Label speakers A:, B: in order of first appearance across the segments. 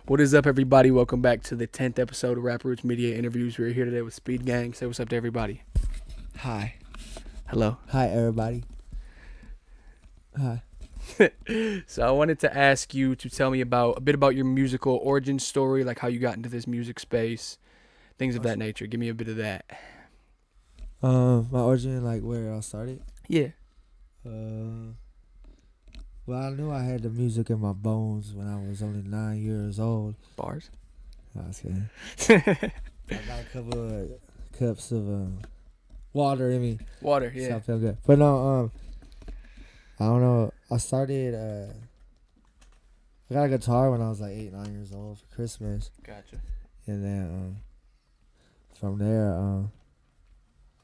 A: What is up, everybody? Welcome back to the 10th episode of Rap Roots Media Interviews. We're here today with Speedgang. Say what's up to everybody.
B: Hi.
A: Hello.
B: Hi, everybody. Hi.
A: So I wanted to ask you to tell me a bit about your musical origin story, like how you got into this music space, things of that nature. Give me a bit of that.
B: My origin, like where I started.
A: Yeah.
B: Well, I knew I had the music in my bones when I was only 9 years old.
A: Bars.
B: I was kidding. I got a couple of cups of water in me.
A: Water,
B: So
A: yeah.
B: I feel good. But no, I don't know. I started. I got a guitar when I was like 8, 9 years old for Christmas,
A: Gotcha.
B: and then from there,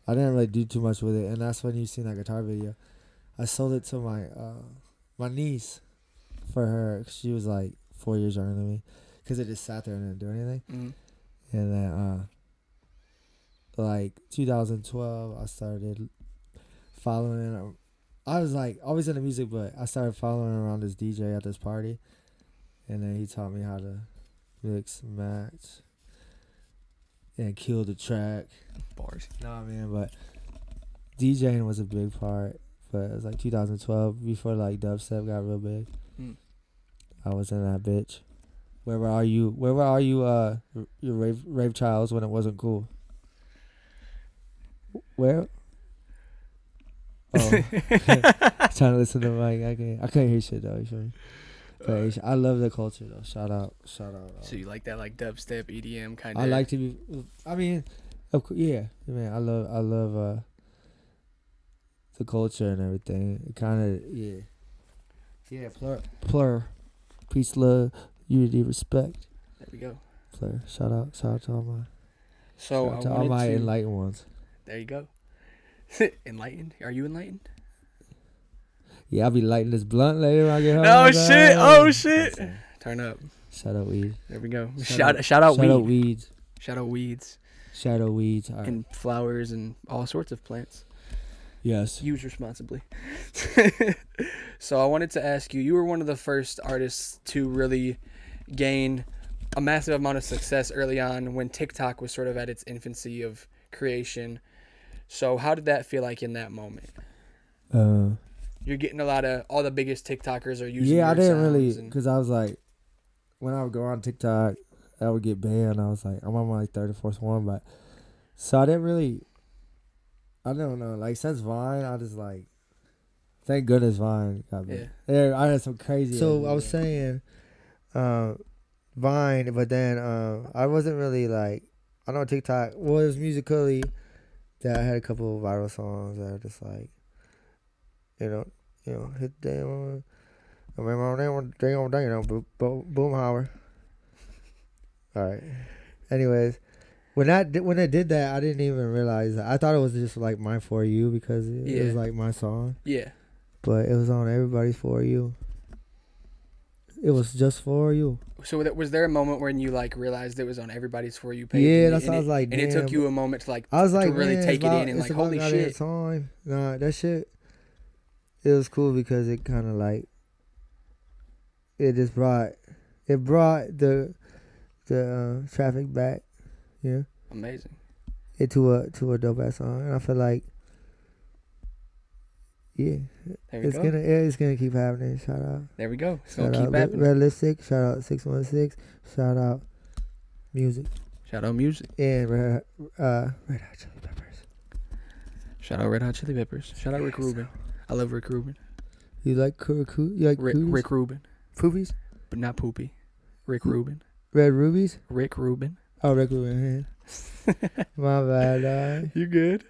B: I didn't really do too much with it, and that's when you seen that guitar video. I sold it to my niece for her. 'Cause she was like 4 years younger than me, because it just sat there and didn't do anything.
A: Mm-hmm.
B: And then like 2012, I started following. I was like always into music, but I started following around this DJ at this party, and then he taught me how to mix, match, and kill the track.
A: Bars.
B: Nah, man, but DJing was a big part. But it was like 2012, before like dubstep got real big. I was in that bitch. Where were you? Your rave childs when it wasn't cool. Where? Oh, trying to listen to Mike. I can't hear shit though. You feel me? But I love the culture though. Shout out.
A: So you like that, like dubstep, EDM kind of?
B: I like to be. I mean, yeah, man. I love the culture and everything. It kind of yeah. Plur, peace, love, unity, respect.
A: There we go.
B: Plur. Shout out to all my.
A: So
B: shout out to all my enlightened ones.
A: There you go. Enlightened? Are you enlightened?
B: Yeah, I'll be lighting this blunt later when I get home.
A: Oh shit! Turn up.
B: Shout out weed.
A: There we go.
B: Shout
A: out
B: Shout
A: weed.
B: out weeds.
A: Shout out weeds.
B: Shadow weeds. All right.
A: And flowers and all sorts of plants.
B: Yes.
A: Use responsibly. So I wanted to ask you, you were one of the first artists to really gain a massive amount of success early on when TikTok was sort of at its infancy of creation. So how did that feel like in that moment?
B: You're
A: getting all the biggest TikTokers are using
B: Yeah, I didn't really,
A: and
B: because I was like, when I would go on TikTok, I would get banned. I was like, I'm on my third or fourth one, but so I didn't really, I don't know, like since Vine, I just like, thank goodness Vine got me. Yeah, I had some crazy. So I was saying, Vine, but then I wasn't really like, I know TikTok. Well, it was Musically that I had a couple of viral songs that are just like, you know, hit the damn, Boomhauer. All right. Anyways, when it did that, I didn't even realize that. I thought it was just like my For You because it was like my song.
A: Yeah.
B: But it was on everybody's For You. It was just For You.
A: So was there a moment when you like realized it was on everybody's For You page?
B: Yeah, that's what I was like.
A: And
B: damn,
A: it took you a moment to like,
B: I was like,
A: to really take it in and like, holy shit.
B: Time. Nah, that shit. It was cool because it kind of like, it just brought the traffic back, yeah.
A: Amazing.
B: It to a dope ass song, and I feel like, yeah, it's gonna keep happening. Shout out.
A: There we go. It's
B: shout
A: gonna
B: out
A: keep happening.
B: Realistic. Shout out 616. Shout out music.
A: Shout out music.
B: And Red Hot Chili Peppers.
A: Shout out Red Hot Chili Peppers. Shout out Rick Rubin. I love Rick Rubin.
B: You like
A: Rick Rubin?
B: Poopies?
A: But not Poopy. Rick Rubin.
B: Red Rubies?
A: Rick Rubin.
B: Oh, Rick Rubin. My bad, dog.
A: You good?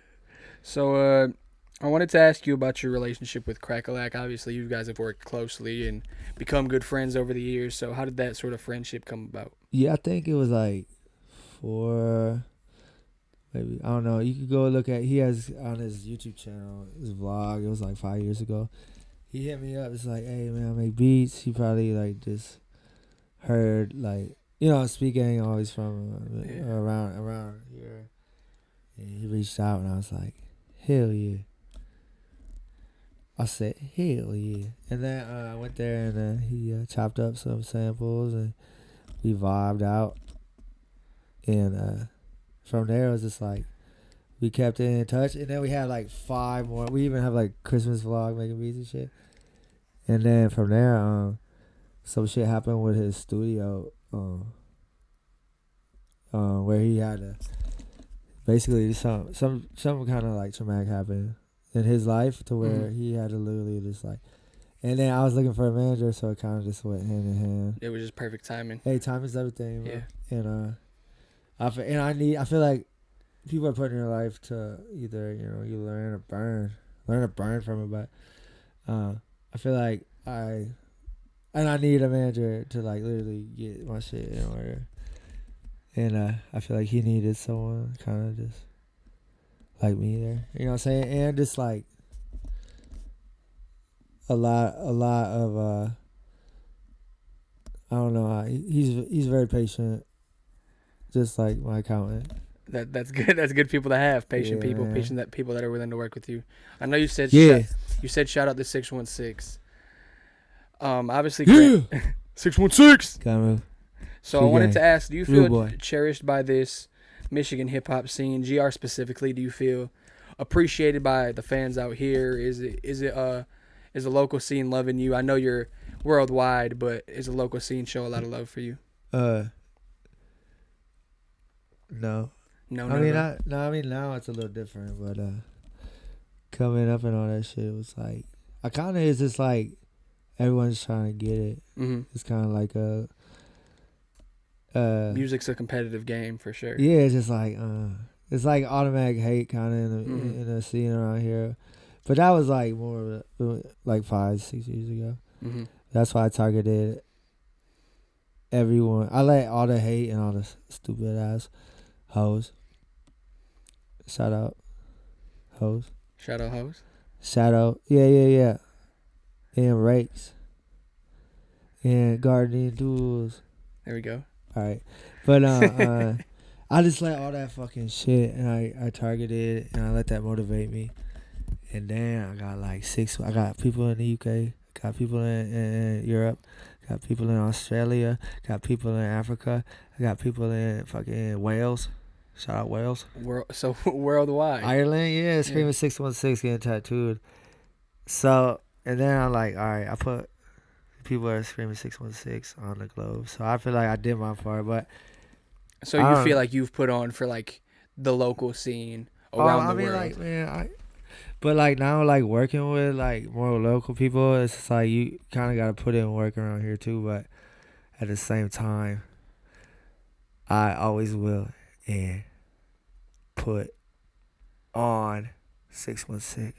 A: So, I wanted to ask you about your relationship with Crackalack. Obviously, you guys have worked closely and become good friends over the years. So, how did that sort of friendship come about?
B: Yeah, I think it was like 4, maybe, I don't know. You could go look at, he has on his YouTube channel, his vlog, it was like 5 years ago. He hit me up, it's like, hey man, I make beats. He probably like just heard like, you know, Speedgang always from around here. And he reached out and I was like, hell yeah. I said, hell yeah. And then I went there and he chopped up some samples and we vibed out, and from there it was just like we kept in touch, and then we had like 5 more. We even have like Christmas vlog making beats and shit, and then from there some shit happened with his studio where he had to basically some kind of like traumatic happened in his life to where he had to literally just like. And then I was looking for a manager, so it kind of just went hand in hand.
A: It was just perfect timing.
B: Hey, time is everything, bro.
A: Yeah.
B: And I feel like people are put in your life to either you learn or burn from it. But I feel like I need a manager to like literally get my shit in order. And I feel like he needed someone kind of just like me there. You know what I'm saying? And just like a lot of I don't know. He's very patient, just like my accountant.
A: That's good. That's good people to have. Patient people,
B: man.
A: patient people that are willing to work with you. I know you said you said shout out to 616. Obviously 616.
B: Gotta
A: So I wanted
B: Speedgang.
A: to ask, do you
B: Real
A: feel
B: boy.
A: cherished by this Michigan hip hop scene, GR specifically? Do you feel appreciated by the fans out here? Is the local scene loving you? I know you're worldwide, but is the local scene show a lot of love for you?
B: No.
A: No,
B: I mean now it's a little different, but coming up and all that shit was like I kind of is just like everyone's trying to get it.
A: Mm-hmm.
B: It's kind of like a
A: Music's a competitive game for sure.
B: yeah. It's like automatic hate kind of in the scene around here, but that was like more like 5-6 years ago.
A: Mm-hmm.
B: That's why I targeted everyone. I let all the hate and all the stupid ass hoes. Shout out hoes.
A: Shout out hoes.
B: Shout out. Yeah. And rakes. And gardening tools.
A: There we go.
B: Alright. But I just let all that fucking shit and I targeted and I let that motivate me. And then I got like 6. I got people in the UK, got people in Europe, got people in Australia, got people in Africa, I got people in fucking Wales. Shout out Wales.
A: So worldwide.
B: Ireland, yeah, Screaming 616 getting tattooed. So, and then I'm like, all right, I put people that are Screaming 616 on the globe. So I feel like I did my part, but.
A: So you feel like you've put on for like the local scene around the world.
B: Like, man, but like now, like working with like more local people, it's just like you kind of got to put in work around here too. But at the same time, I always will and put on 616.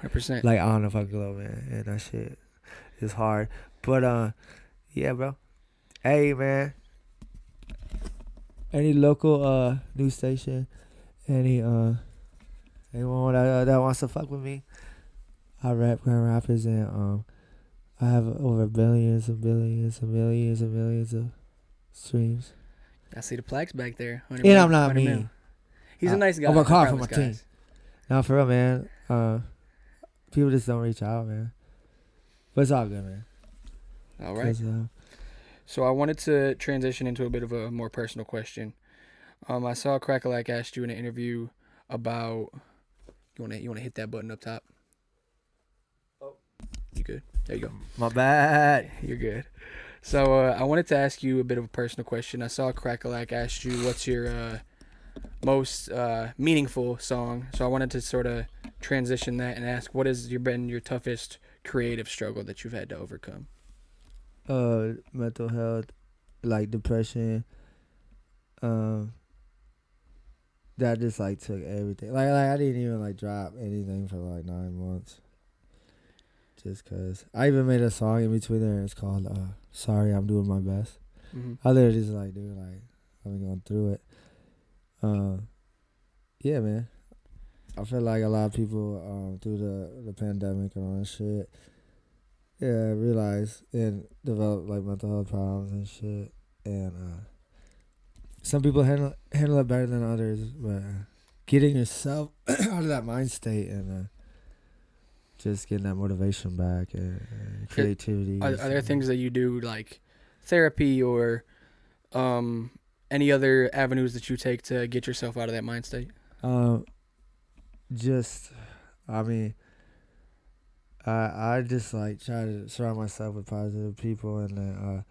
A: 100%.
B: Like on the fucking globe, man, and that shit is hard. But yeah, bro. Hey, man. Any local news station, anyone that wants to fuck with me, I rap Grand Rapids and I have over billions and billions and millions and millions of streams.
A: I see the plaques back there.
B: And I'm not mean.
A: He's a nice guy.
B: I work hard for my
A: guys.
B: team. No, for real, man. People just don't reach out, man. But it's all good, man.
A: All right. So I wanted to transition into a bit of a more personal question. I saw Crackalack asked you in an interview about you want to hit that button up top. Oh, you good? There you go.
B: My bad.
A: You're good. So I wanted to ask you a bit of a personal question. I saw Crackalack asked you what's your most meaningful song. So I wanted to sort of transition that and ask what has been your toughest creative struggle that you've had to overcome?
B: Mental health, like depression. That just like took everything. Like I didn't even like drop anything for like 9 months. Just cause I even made a song in between there. It's called "Sorry, I'm Doing My Best."
A: Mm-hmm.
B: I literally just like, dude, like I've been going through it. Yeah, man. I feel like a lot of people through the pandemic and all that shit, realize and develop like mental health problems and shit. And some people handle it better than others, but getting yourself out of that mind state and just getting that motivation back and creativity.
A: Are there things that you do like therapy or Any other avenues that you take to get yourself out of that mind state?
B: Um, just, I mean, I just like try to surround myself with positive people, and then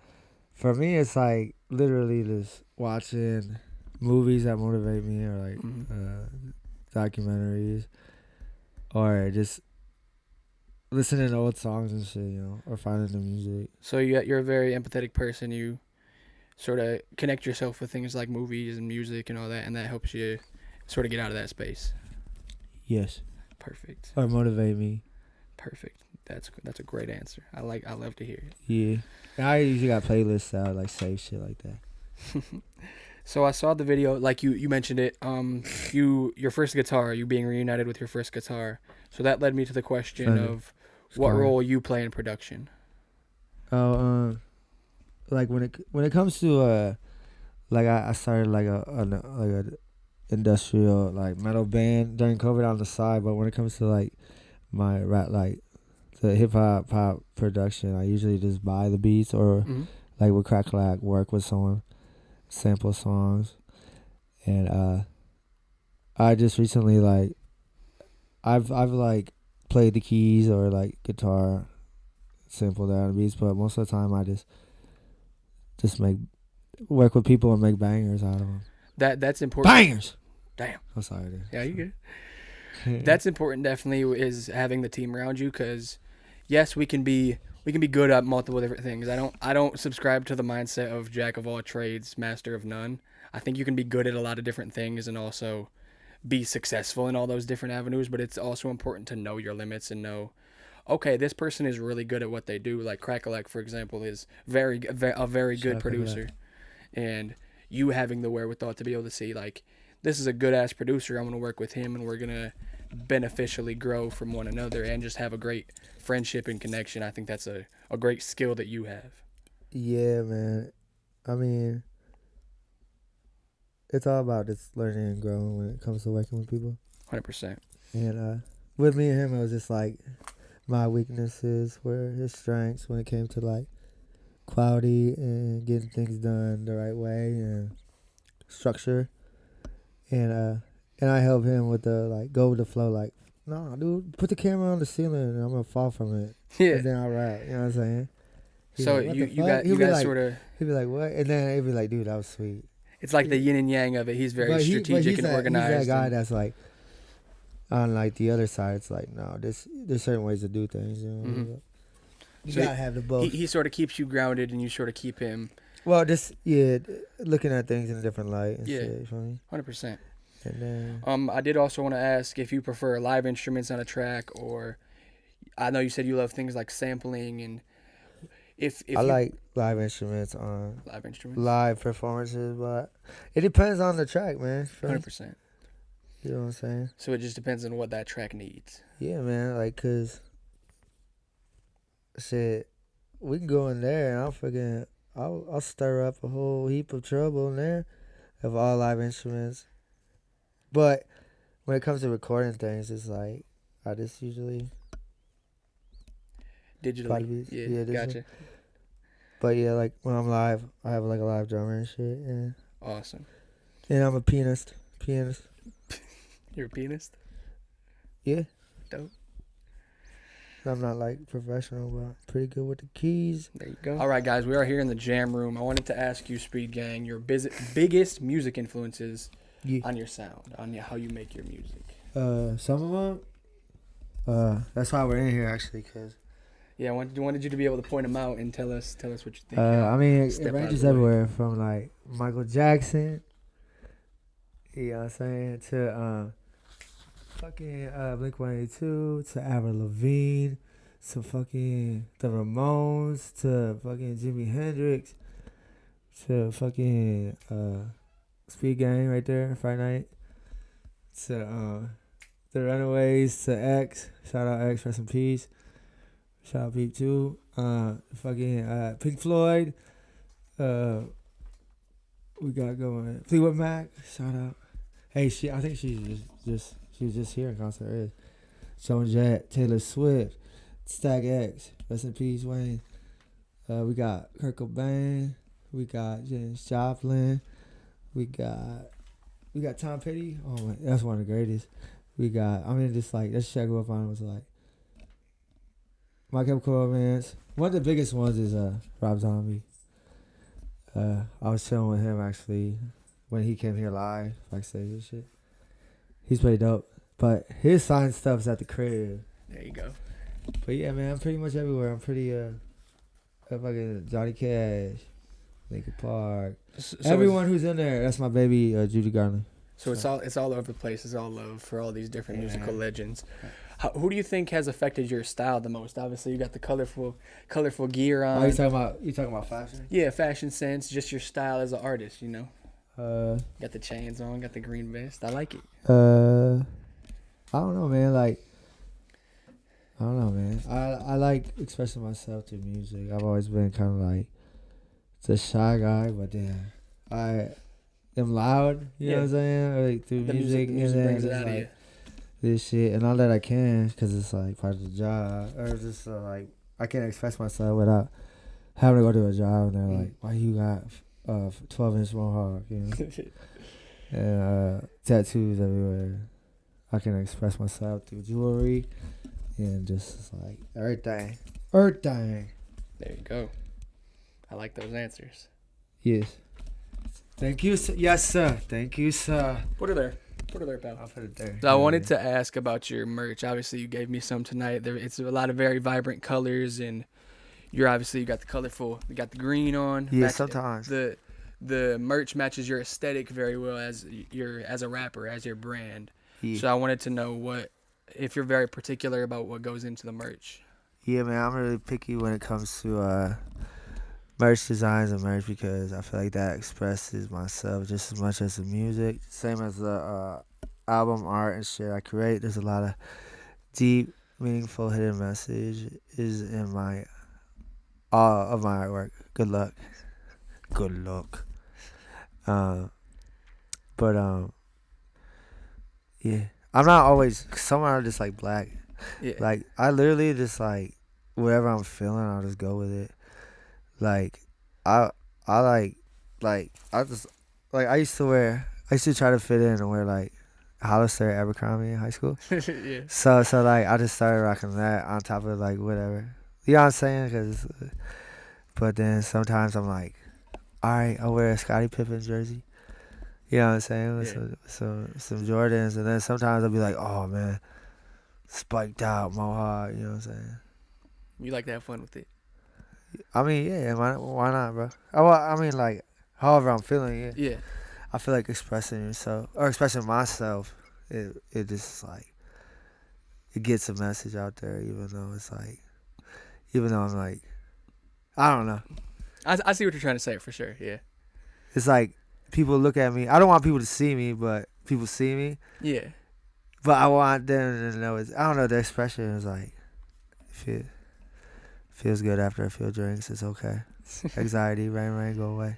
B: for me, it's like literally just watching movies that motivate me, or like documentaries, or just listening to old songs and shit, or finding the music.
A: So you're a very empathetic person. You sort of connect yourself with things like movies and music and all that, and that helps you sort of get out of that space.
B: Yes.
A: Perfect.
B: Or motivate me.
A: Perfect. That's a great answer. I love to hear it.
B: Yeah. And I usually got playlists out like save shit like that.
A: So I saw the video, like you mentioned it. Your first guitar, you being reunited with your first guitar. So that led me to the question of what role you play in production.
B: Oh, like when it comes to like I started like a industrial like metal band during COVID on the side, but when it comes to like my rap, like the hip hop pop production, I usually just buy the beats or like with Crack work with someone, sample songs, and I just recently like I've like played the keys or like guitar, sample down the beats, but most of the time I just make work with people and make bangers out of them.
A: That's important.
B: Bangers.
A: Damn.
B: I'm sorry, dude.
A: Yeah, you good. That's important. Definitely is having the team around you, because yes, we can be good at multiple different things. I don't subscribe to the mindset of jack of all trades, master of none. I think you can be good at a lot of different things and also be successful in all those different avenues, but it's also important to know your limits and know, okay, this person is really good at what they do. Like Crackalec, for example, is a very good producer, and you having the wherewithal to be able to see, like, this is a good ass producer. I'm gonna work with him, and we're gonna beneficially grow from one another and just have a great friendship and connection. I think that's a great skill that you have.
B: Yeah, man. I mean, it's all about just learning and growing when it comes to working with people.
A: 100%.
B: And with me and him, it was just like my weaknesses were his strengths when it came to like quality and getting things done the right way and structure. And I help him with the like go with the flow, like, no, dude, put the camera on the ceiling and I'm gonna fall from it.
A: Yeah.
B: And then I'll rap. You know what I'm saying?
A: So
B: like,
A: you guys
B: like,
A: sort of.
B: He'd be like, what? And then he'd be like, dude, that was sweet.
A: It's like the yin and yang of it. He's very strategic and organized.
B: He's that guy that's like, on like the other side, it's like, no, there's certain ways to do things. You know, you
A: so
B: gotta have the both.
A: He sort of keeps you grounded, and you sort of keep him.
B: Well, just looking at things in a different light. And shit, you feel me?
A: 100%.
B: And then,
A: I did also want to ask if you prefer live instruments on a track, or I know you said you love things like sampling, and if
B: I like live instruments on
A: live instruments,
B: live performances, but it depends on the track, man.
A: 100%.
B: You know what I'm saying?
A: So it just depends on what that track needs.
B: Yeah, man. Like, cause shit, we can go in there and I'll stir up a whole heap of trouble in there of all live instruments. But when it comes to recording things, it's like I just usually
A: digitally. Yeah, gotcha.
B: But yeah, like when I'm live, I have like a live drummer and shit. And
A: awesome.
B: And I'm a pianist.
A: You're a pianist?
B: Yeah.
A: Dope.
B: I'm not like professional, but pretty good with the keys.
A: There you go. All right, guys, we are here in the jam room. I wanted to ask you, Speedgang, your biggest music influences on your sound, on how you make your music.
B: Some of them. That's why we're in here actually, cause.
A: Yeah, I wanted you to be able to point them out and tell us what you think.
B: I mean, it ranges everywhere from like Michael Jackson. You know what I'm saying? To fucking Blink-182, to Avril Lavigne, to fucking the Ramones, to fucking Jimi Hendrix, to fucking Speedgang right there, Friday Night, to the Runaways, to X, shout out X, rest in peace, shout out Peep too, fucking Pink Floyd, we got going Fleetwood Mac, shout out. Hey, I think she was just here in concert. Joan Jett, Taylor Swift, Stack X, rest in peace, Wayne. We got Kurt Cobain, We got James Joplin. We got Tom Petty. Oh my, that's one of the greatest. We got. I mean, just like let's check what I was like. My Chemical Romance. One of the biggest ones is Rob Zombie. I was chilling with him actually when he came here live, backstage and shit. He's pretty dope. But his signed stuff's at the crib.
A: There you go.
B: But yeah, man, I'm pretty much everywhere. I'm pretty fucking Johnny Cash, Linkin Park.
A: So
B: Everyone who's in there, that's my baby Judy Garland.
A: So it's all over the place. It's all love for all these different musical legends. Who do you think has affected your style the most? Obviously, you got the colorful gear on.
B: Oh, you talking about fashion?
A: Yeah, fashion sense, just your style as an artist. You know.
B: Got
A: the chains on, got the green vest. I like it.
B: I don't know, man. Like, I don't know, man. I like expressing myself through music. I've always been kind of like the shy guy, but then I am loud. You know what I'm saying? Like through
A: The
B: music
A: music
B: and
A: brings
B: then
A: it out of you.
B: this shit and all that I can, because it's like part of the job, or just like I can't express myself without having to go to a job and they're like, why you got 12-inch mohawk, you know? And tattoos everywhere. I can express myself through jewelry and just like everything.
A: There you go. I like those answers.
B: Yes. Thank you, sir. Yes, sir. Thank you, sir.
A: Put her there, pal.
B: I'll put it there.
A: So I wanted to ask about your merch. Obviously, you gave me some tonight. It's a lot of very vibrant colors, and you got the colorful. You got the green on.
B: Yeah, sometimes
A: the merch matches your aesthetic very well as a rapper, as your brand.
B: Yeah.
A: So I wanted to know if you're very particular about what goes into the merch.
B: Yeah, man, I'm really picky when it comes to merch designs and merch, because I feel like that expresses myself just as much as the music. Same as the album art and shit I create. There's a lot of deep, meaningful hidden message is in my all of my artwork. Good luck. Yeah. I'm not always. Some are just like black.
A: Yeah.
B: Like I literally just like whatever I'm feeling, I'll just go with it. Like I used to try to fit in and wear like Hollister, Abercrombie in high school.
A: Yeah.
B: So like I just started rocking that on top of like whatever. You know what I'm saying? But then sometimes I'm like, all right, I'll wear a Scottie Pippen jersey. You know what I'm saying? With some Jordans, and then sometimes I'll be like, oh man, spiked out mohawk. You know what I'm saying?
A: You like to have fun with it.
B: I mean, yeah, why not, bro? I mean, like, however I'm feeling, yeah.
A: Yeah.
B: I feel like expressing yourself or expressing myself. It just like it gets a message out there, even though I'm like, I don't know.
A: I see what you're trying to say for sure. Yeah.
B: It's like people look at me. I don't want people to see me, but people see me.
A: Yeah.
B: But I want them to know. I don't know. The expression is like, feels good after a few drinks. It's okay. Anxiety, rain, go away.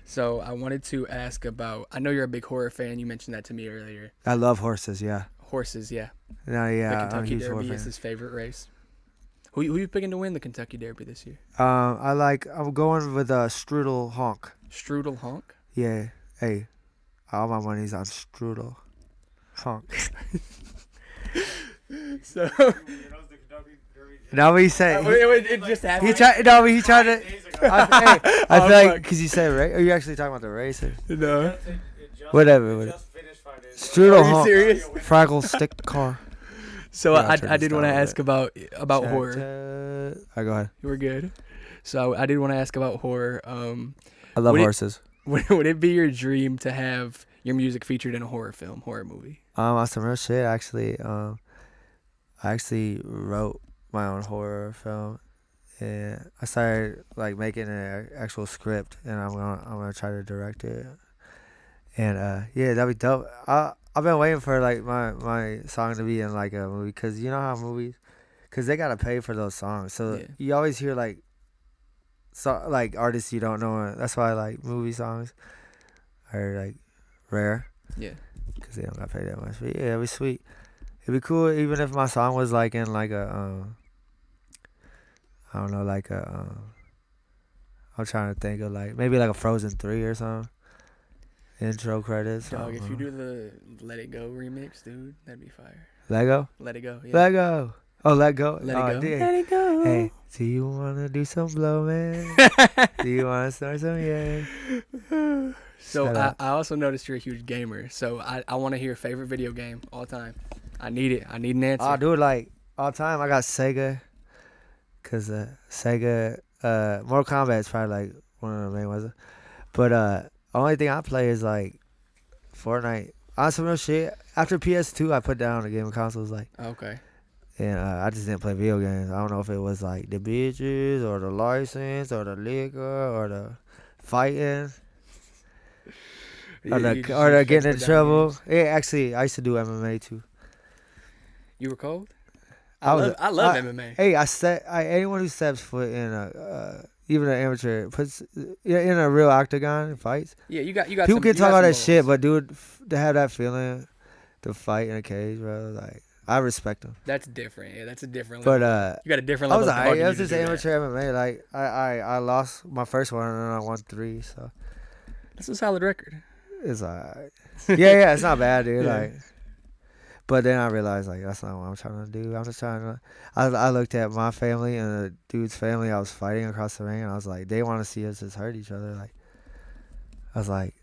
A: So I wanted to ask about. I know you're a big horror fan. You mentioned that to me earlier.
B: I love horses. Yeah.
A: Horses, yeah.
B: No, yeah.
A: The
B: I'm a
A: Kentucky
B: huge
A: Derby
B: horse
A: is
B: fan.
A: his favorite race. Who you picking to win the Kentucky Derby this year?
B: I'm going with Strudel Honk.
A: Strudel Honk.
B: Yeah. Hey, all my money's on Strudel Honk.
A: So.
B: No, what he said.
A: It just happened.
B: He tried to. I feel like because you said race. Are you actually talking about the race? Or?
A: No.
B: Whatever. Strudel
A: Are you
B: Honk.
A: serious?
B: Fraggle stick car.
A: So
B: Yeah,
A: I did want to ask about horror.
B: Go ahead.
A: You were good. So I did want to ask about horror.
B: I love horses.
A: Would it be your dream to have your music featured in a horror movie?
B: On some real shit, actually. I actually wrote my own horror film, and I started like making an actual script, and I'm gonna try to direct it. And yeah, that'd be dope. I've been waiting for like my song to be in like a movie, cause you know how movies, cause they gotta pay for those songs. So
A: Yeah.
B: you always hear like artists you don't know. That's why like movie songs are like rare.
A: Yeah.
B: Cause they don't gotta pay that much. But yeah, it'd be sweet. It'd be cool even if my song was like in like a I don't know, like a I'm trying to think of like maybe like a Frozen 3 or something. Intro credits.
A: Dog, if you do the Let It Go remix, dude, that'd be fire.
B: Lego.
A: Let It Go, yeah.
B: Let go. Oh, let go.
A: Let
B: Oh,
A: It Go.
B: dude.
A: Let It Go.
B: Hey, do you wanna do some blow, man? Do you wanna start some? Yeah.
A: So
B: Shut up.
A: I also noticed you're a huge gamer. So I want to hear your favorite video game all time. I need it. I need an answer.
B: Oh, dude, like all time, I got Sega. Cause Sega, Mortal Kombat is probably like one of the main ones. But only thing I play is like Fortnite. On some real shit. After PS2, I put down the gaming consoles like.
A: Okay.
B: And I just didn't play video games. I don't know if it was like the bitches or the license or the liquor or the fighting or the getting in trouble. Yeah, actually, I used to do MMA too.
A: You were cold?
B: I
A: love MMA.
B: Hey, anyone who steps foot in even an amateur puts in a real octagon and fights.
A: Yeah, you got.
B: People can talk all that shit, but dude, to have that feeling to fight in a cage, bro, like. I respect them.
A: That's different. Yeah, that's a different
B: level.
A: But you got a different level.
B: I was just amateur MMA. Like I lost my first one and then I won 3. So
A: that's a solid record.
B: It's alright. yeah, it's not bad, dude.
A: Yeah.
B: Like, but then I realized like that's not what I'm trying to do. I'm just trying to. I looked at my family and the dude's family I was fighting across the ring, and I was like, they want to see us just hurt each other. Like, I was like,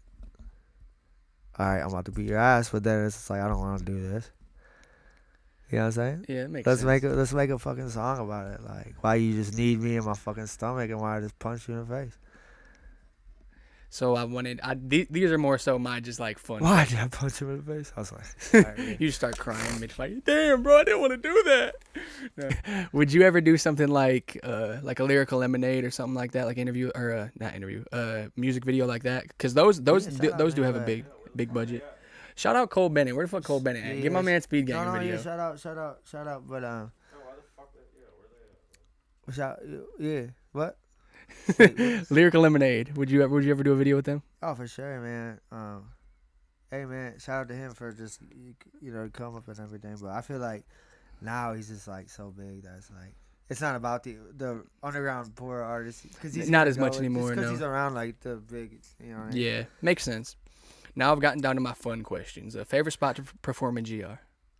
B: all right, I'm about to beat your ass, but then it's just like I don't want to do this. You know what I'm saying?
A: Yeah, it makes
B: sense.
A: Let's
B: make a fucking song about it. Like, why you just need me in my fucking stomach and why I just punch you in the face.
A: So these are more so my just like fun.
B: Why did I punch him in the face? I was like, all right,
A: you just start crying mid-fight. Damn, bro, I didn't want to do that. No. Would you ever do something like a lyrical lemonade or something like that, like music video like that? Because those do have a big budget. Shout out Cole Bennett. Where the fuck Cole Bennett at?
B: Yeah,
A: Give my man Speedgang a video.
B: Yeah, shout out. But what?
A: Lyrical Lemonade. Would you ever do a video with them?
B: Oh, for sure, man. Hey, man, shout out to him for just come up and everything. But I feel like now he's just like so big that it's like it's not about the underground poor artists because he's
A: not as much anymore.
B: Because he's around like the big, you know. What I mean?
A: Yeah, makes sense. Now I've gotten down to my fun questions. Favorite spot to perform in GR?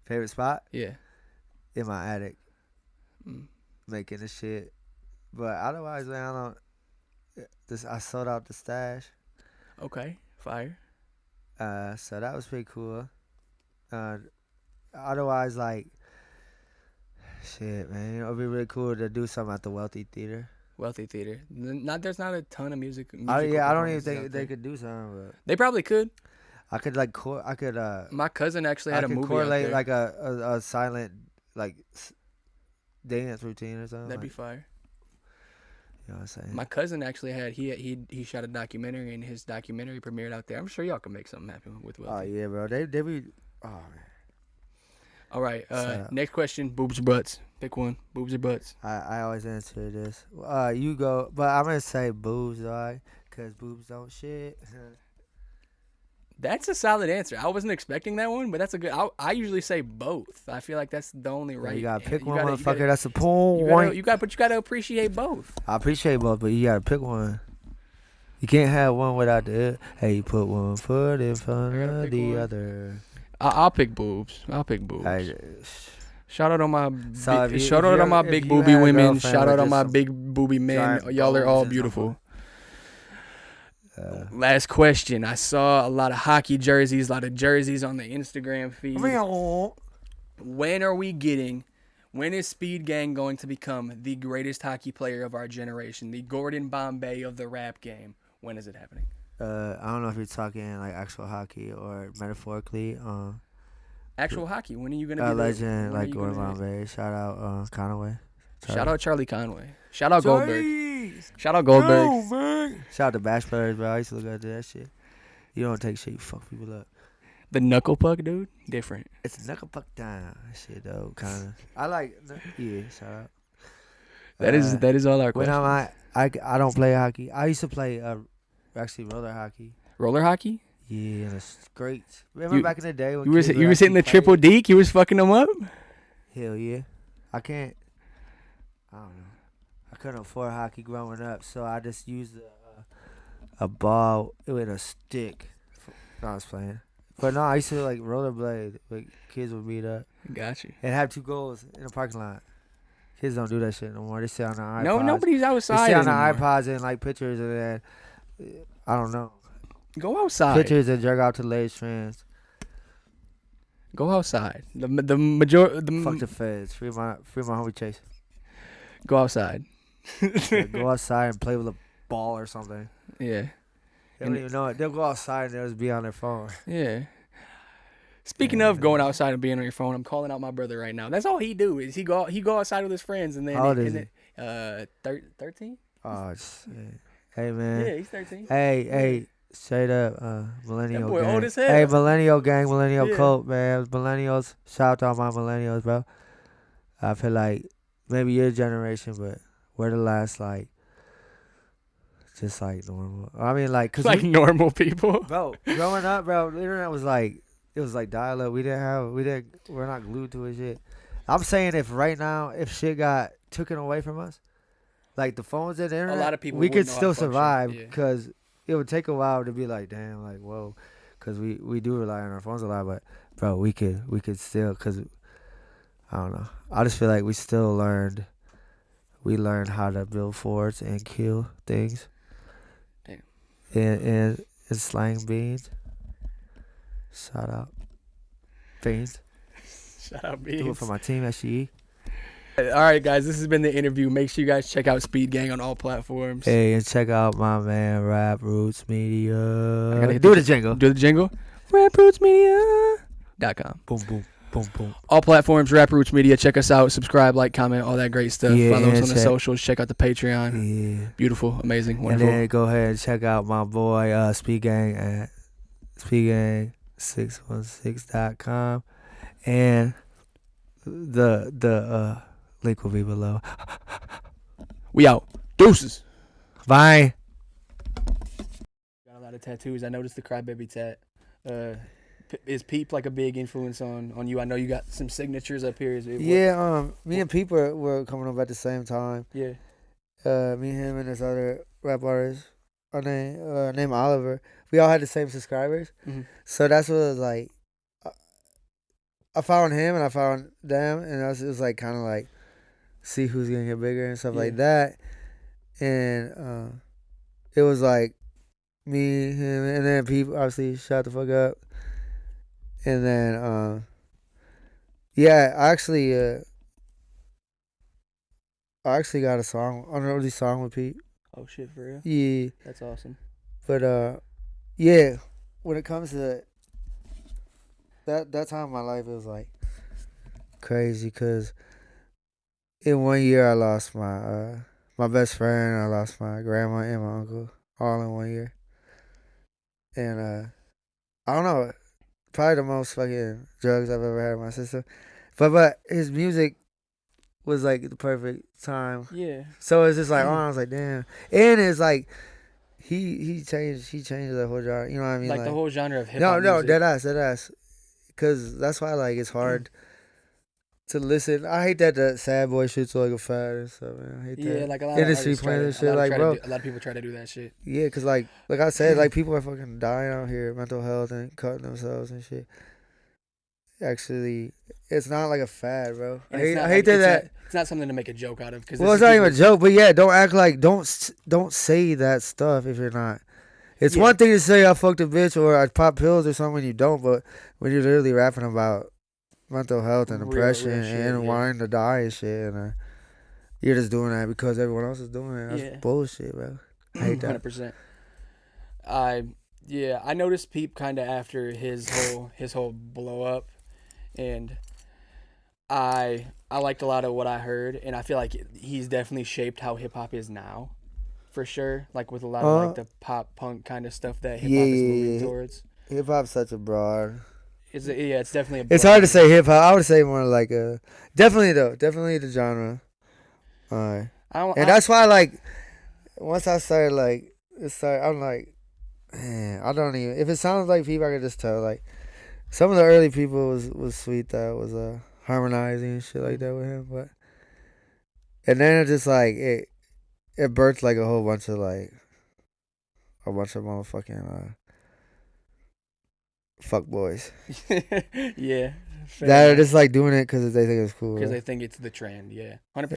B: Favorite spot?
A: Yeah.
B: In my attic. Making the shit. But otherwise, man, I sold out the stash.
A: Okay. Fire.
B: So that was pretty cool. Otherwise, like, shit, man, it'd be really cool to do something at the Wealthy Theater.
A: Wealthy Theater. There's not a ton of music.
B: I don't even think they could do something. But
A: they probably could.
B: I could
A: my cousin actually had a movie
B: correlate
A: out there.
B: Like a silent like dance routine or something.
A: That'd be fire.
B: You know what I'm saying?
A: My cousin actually had he shot a documentary and his documentary premiered out there. I'm sure y'all can make something happen with Wealthy.
B: Oh yeah, bro. They be man.
A: All right. Next question: boobs or butts? Pick one. Boobs or butts?
B: I always answer this. You go, but I'm gonna say boobs, alright? Cause boobs don't shit.
A: That's a solid answer. I wasn't expecting that one, but that's a good. I usually say both. I feel like that's the only right.
B: You gotta pick one, motherfucker. That's a point.
A: You gotta appreciate both.
B: I appreciate both, but you gotta pick one. You can't have one without the other. Hey, you put one foot in front of the other.
A: I'll pick boobs. Hey, shout out on my big
B: you
A: booby
B: had a
A: women.
B: girlfriend
A: Shout out
B: with
A: on my
B: just
A: big booby men.
B: giant
A: Y'all are all
B: boobs and
A: beautiful. Last question. I saw a lot of hockey jerseys, a lot of jerseys on the Instagram feed. When is Speedgang going to become the greatest hockey player of our generation? The Gordon Bombay of the rap game. When is it happening?
B: I don't know if you're talking like actual hockey or metaphorically.
A: Actual hockey. When are you gonna be
B: a legend like Gordon Bombay? Shout out Conway.
A: Shout out Charlie Conway. Shout out Goldberg. Shout out Goldberg.
B: Shout out to Bash Players, bro. I used to look at that shit. You don't take shit, you fuck people up.
A: The knuckle puck, dude, different.
B: It's knuckle puck time. Shit, though, kind of. I like, shout out.
A: That is all our questions.
B: When I don't play hockey. I used to play actually roller hockey.
A: Roller hockey?
B: Yeah, it's great. Remember back in the day when
A: you was hitting the triple deke? You was fucking them up?
B: Hell yeah. I can't. I don't know. I couldn't afford hockey growing up, so I just used a ball with a stick. No, I was playing. But no, I used to like rollerblade. Like kids would meet up
A: Got you.
B: and have 2 goals in the parking lot. Kids don't do that shit no more. They sit on their
A: No,
B: iPods.
A: nobody's
B: They
A: outside
B: sit on their
A: anymore.
B: iPods and like pictures and then I don't know.
A: Go outside.
B: Pictures and jerk out to ladies friends.
A: Go outside. The major.
B: Fuck the feds. Free my homie Chase.
A: Go outside.
B: Yeah, go outside and play with a ball or something.
A: Yeah.
B: They don't even know it. They'll go outside and they'll just be on their phone.
A: Yeah. Speaking of going outside and being on your phone, I'm calling out my brother right now. That's all he do is he go outside with his friends and then
B: How old is he?
A: 13.
B: Oh shit. Hey man.
A: Yeah, he's 13.
B: Hey, straight up, millennial
A: That boy
B: gang.
A: old as hell.
B: Hey, millennial gang, millennial
A: Yeah.
B: cult, man. Millennials, shout out my millennials, bro. I feel like maybe your generation, but we're the last, like, just like normal. I mean, like, cause
A: Like normal people.
B: bro, growing up, bro, the internet was like, it was like dial up. We're not glued to it shit. I'm saying if right now, if shit got taken away from us, like the phones and the internet,
A: lot of people
B: we
A: wouldn't
B: could
A: know how
B: still
A: to function.
B: survive
A: Yeah.
B: because it would take a while to be like, damn, like whoa, because we do rely on our phones a lot, but bro, we could still, because I don't know. I just feel like we learned how to build forts and kill things.
A: Damn.
B: And slang beans. Shout out beans.
A: Shout out
B: Do it
A: Beans.
B: for my team at SGE.
A: All right, guys, this has been the interview. Make sure you guys check out Speedgang on all platforms.
B: Hey, and check out my man Rap Roots Media.
A: gotta hit
B: Do
A: the-
B: the jingle.
A: Do the jingle. RapRootsMedia.com.
B: Boom, boom, boom, boom.
A: All platforms, Rap Roots Media. Check us out. Subscribe, like, comment, all that great stuff.
B: Yeah,
A: Follow us on the
B: check-
A: socials. Check out the Patreon.
B: Yeah.
A: Beautiful, amazing,
B: And
A: wonderful.
B: then go ahead and check out my boy Speedgang at Speedgang616.com. And the link will be below.
A: We out. Deuces.
B: Bye.
A: Got a lot of tattoos. I noticed the crybaby tat. Is Peep like a big influence on you? I know you got some signatures up here.
B: Yeah, me and Peep were coming up at the same time.
A: Yeah.
B: Me, him, and this other rap artist, named Oliver. We all had the same subscribers,
A: Mhm.
B: so that's what it was like. I found him and I found them, and it was like kind of like see who's gonna get bigger and stuff like that. And it was like me, him, and then people obviously shut the fuck up. And then yeah, I actually got a song, an early song with Pete.
A: Oh shit, for real?
B: Yeah,
A: That's awesome.
B: but yeah, when it comes to that time in my life, it was like crazy because in 1 year I lost my best friend, I lost my grandma and my uncle all in 1 year, and I don't know, probably the most fucking drugs I've ever had in my system, but his music was like the perfect time.
A: Yeah.
B: So it's just like, I was like, damn. And it's like, he changed the whole genre. You know what I mean?
A: Like the whole genre of hip
B: No,
A: hop.
B: dead ass. Because that's why, like, it's hard to listen. I hate that the sad boy shit's like a fad and stuff, man. I hate
A: Yeah,
B: that.
A: like a lot
B: Industry
A: of
B: playing
A: artists
B: this shit, like, bro.
A: a lot of people try to do that shit.
B: Yeah, because, like I said, like, people are fucking dying out here, mental health and cutting themselves and shit. Actually, it's not like a fad, bro. I
A: And it's not
B: hate
A: like-
B: that.
A: It's not something to make a joke out of. Cause
B: Well,
A: this
B: it's
A: is
B: not even a
A: people-
B: joke, but yeah, don't act like don't say that stuff if you're not. It's
A: Yeah.
B: one thing to say I fucked a bitch or I pop pills or something when you don't, but when you're literally rapping about mental health and
A: Real
B: depression
A: shit,
B: and
A: yeah.
B: wanting to die and shit, and you're just doing that because everyone else is doing it. That's
A: Yeah.
B: bullshit, bro. I hate that.
A: 100%. I noticed Peep kind of after his whole blow up, and I liked a lot of what I heard, and I feel like he's definitely shaped how hip hop is now, for sure. Like with a lot of like the pop punk kind of stuff that hip hop is moving
B: Yeah.
A: towards.
B: Hip hop's such a broad.
A: It's definitely.
B: It's hard to say hip hop. I would say more like definitely the genre. And that's why, like, once I started, like, I'm like, man, I don't even, if it sounds like people, I can just tell, like, some of the early people was sweet that was harmonizing and shit like that with him, but, and then it's just like, it birthed like a whole bunch of like a bunch of motherfucking fuck boys
A: Yeah,
B: that are
A: fair
B: just like doing it because they think it's cool.
A: because
B: Right?
A: they think it's the trend. Yeah, 100%.